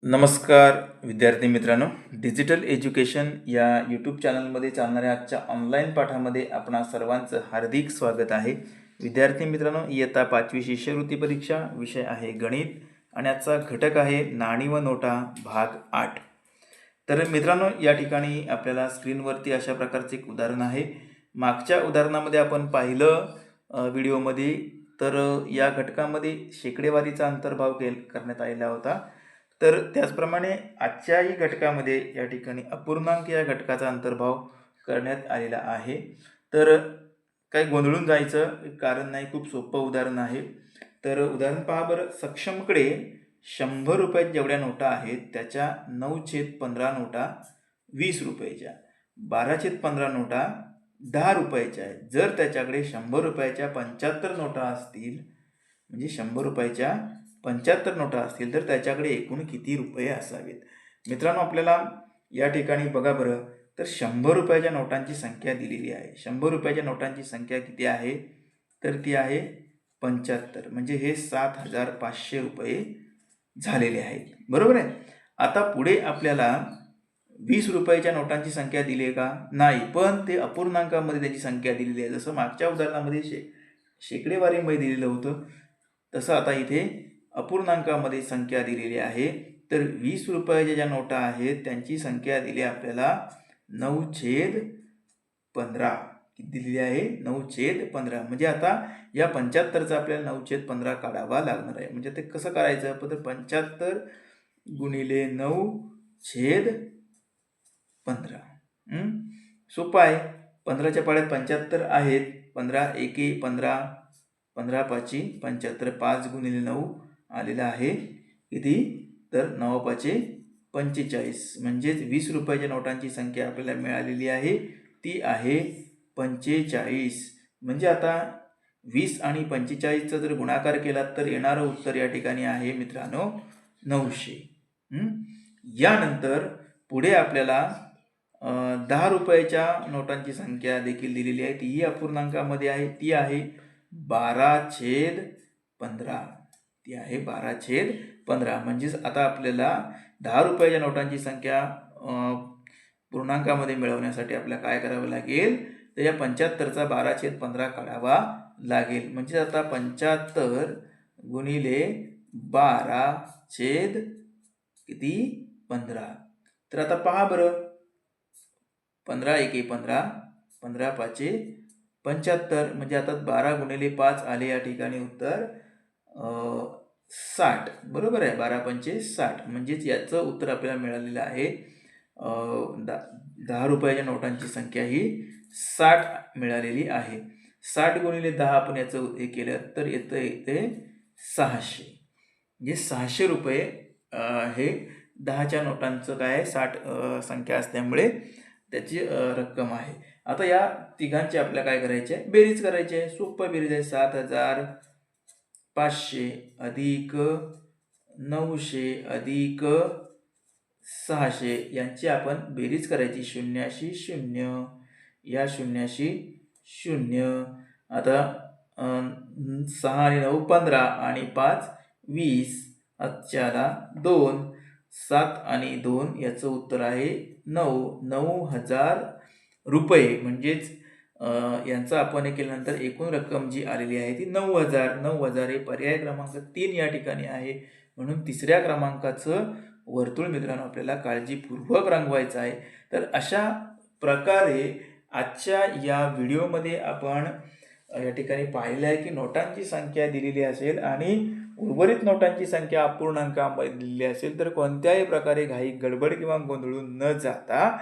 नमस्कार विद्यार्थी मित्रांनो, डिजिटल एज्युकेशन या यूट्यूब चॅनलमध्ये चालणाऱ्या आजच्या ऑनलाईन पाठामध्ये आपणा सर्वांचं हार्दिक स्वागत आहे. विद्यार्थी मित्रांनो, इयत्ता 5वी शिष्यवृत्ती परीक्षा, विषय आहे गणित आणि आजचा घटक आहे नाणी व नोटा भाग 8. तर मित्रांनो, या ठिकाणी आपल्याला स्क्रीनवरती अशा प्रकारचे एक उदाहरण आहे. मागच्या उदाहरणामध्ये आपण पाहिलं व्हिडिओमध्ये, तर या घटकामध्ये शेकडेवारीचा अंतर्भाव करण्यात आलेला होता. तर त्याचप्रमाणे आजच्याही घटकामध्ये या ठिकाणी अपूर्णांक या घटकाचा अंतर्भाव करण्यात आलेला आहे. तर काही गोंधळून जायचं कारण नाही, खूप सोपं उदाहरण आहे. तर उदाहरण पहा बरं. सक्षमकडे 100 रुपयात जेवढ्या नोटा आहेत त्याच्या 9/15 नोटा 20 रुपयाच्या, 12/15 नोटा 10 रुपयाच्या आहेत. जर त्याच्याकडे 100 रुपयाच्या 75 नोटा असतील, म्हणजे 100 रुपयाच्या 75 नोटा असतील, तर त्याच्याकडे एकूण किती रुपये असावेत? मित्रांनो, आपल्याला या ठिकाणी बघा बरं, तर 100 रुपयाच्या नोटांची संख्या दिलेली आहे. 100 रुपयाच्या नोटांची संख्या किती आहे? तर ती आहे 75. म्हणजे हे 7,500 रुपये झालेले आहेत, बरोबर आहे. आता पुढे आपल्याला 20 रुपयाच्या नोटांची संख्या दिली आहे का? नाही, पण ते अपूर्णांकामध्ये त्याची संख्या दिलेली आहे. जसं मागच्या उदाहरणामध्ये शेकडेवारीमध्ये दिलेलं होतं, तसं आता इथे अपूर्णांकामध्ये संख्या दिलेली आहे. तर 20 रुपयाच्या ज्या नोटा आहेत त्यांची संख्या दिली आपल्याला 9/15. किती दिलेली आहे? 9/15. म्हणजे आता या 75चा आपल्याला 9/15 काढावा लागणार आहे. म्हणजे ते कसं करायचं? तर 75 गुणिले 9/15. सोपं आहे. 15च्या पाड्यात 75 आहेत. 15 एके 15, 15 पाची 75, 5 गुणिले 9 आलेला आहे किती? तर 9 पाचे 45. म्हणजेच 20 रुपयाच्या नोटांची संख्या आपल्याला मिळालेली आहे, ती आहे 45. म्हणजे आता 20 आणि 45चा जर गुणाकार केला तर येणारं उत्तर या ठिकाणी आहे मित्रांनो 900. यानंतर पुढे आपल्याला 10 रुपयाच्या नोटांची संख्या देखील दिलेली आहे. तीही अपूर्णांकामध्ये आहे. ती आहे 12/15. ती आहे 12/15. म्हणजेच आता आपल्याला 10 रुपयाच्या नोटांची संख्या पूर्णांकामध्ये मिळवण्यासाठी आपल्याला काय करावं लागेल? तर या 75चा 12/15 काढावा लागेल. म्हणजे आता 75 गुणिले 12/15. तर आता पहा बरं, 15 एके 15, 15 पाचे 75. म्हणजे आता 12 गुणिले 5 आले या ठिकाणी उत्तर 60. बरोबर आहे. 12 पंचे 60. म्हणजेच याचं उत्तर आपल्याला मिळालेलं आहे 10 रुपयाच्या नोटांची संख्या ही 60 मिळालेली आहे. 60 गुणिले 10 आपण याचं हे केलं तर येते 600. म्हणजे 600 रुपये हे 10च्या नोटांचं काय आहे, 60 संख्या असल्यामुळे त्याची रक्कम आहे. आता या तिघांची आपल्याला काय करायचे आहे? बेरीज करायची आहे. सोपं बेरीज आहे. 7,500 अधिक 900 अधिक 600 यांची आपण बेरीज करायची. 0शी 0, या 0शी 0. आता 6 आणि 9 15 आणि 5 20, आजच्याला 2, 7 आणि 2 याचं उत्तर आहे 9,000 रुपये. म्हणजेच यांचं आपण हे केल्यानंतर एकूण रक्कम जी आलेली आहे ती 9,000 हे पर्याय क्रमांक 3 या ठिकाणी आहे. म्हणून तिसऱ्या क्रमांकाचं वर्तुळ मित्रांनो आपल्याला काळजीपूर्वक रंगवायचं आहे. तर अशा प्रकारे आजच्या या व्हिडिओमध्ये आपण या ठिकाणी पाहिलं आहे की नोटांची संख्या दिलेली असेल आणि उर्वरित नोटांची संख्या अपूर्णांकामध्ये दिलेली असेल तर कोणत्याही प्रकारे घाई गडबड किंवा गोंधळून न जाता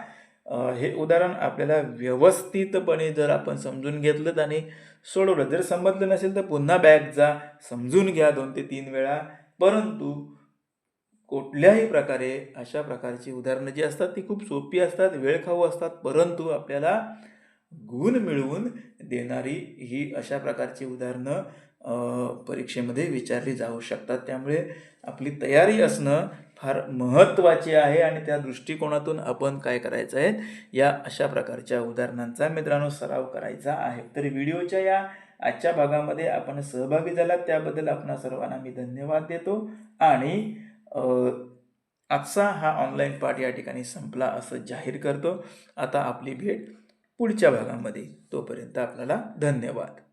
हे उदाहरण आपल्याला व्यवस्थितपणे जर आपण समजून घेतलं आणि सोडवलं, जर समजलं नसेल तर पुन्हा बॅक जा, समजून घ्या 2 ते 3 वेळा. परंतु कुठल्याही प्रकारे अशा प्रकारची उदाहरणं जी असतात ती खूप सोपी असतात, वेळखाऊ असतात, परंतु आपल्याला गुण मिळवून देणारी ही अशा प्रकारची उदाहरणं परीक्षेमध्ये विचारली जाऊ शकतात. त्यामुळे आपली तयारी असणं फार महत्त्वाचे आहे आणि त्या दृष्टिकोनातून आपण काय करायचं आहे, या अशा प्रकारच्या उदाहरणांचा मित्रांनो सराव करायचा आहे. तर व्हिडिओच्या या आजच्या भागामध्ये आपण सहभागी झालात त्याबद्दल आपणा सर्वांना मी धन्यवाद देतो आणि आजचा हा ऑनलाईन पाठ या ठिकाणी संपला असं जाहीर करतो. आता आपली भेट पुढच्या भागामध्ये. तोपर्यंत आपल्याला धन्यवाद.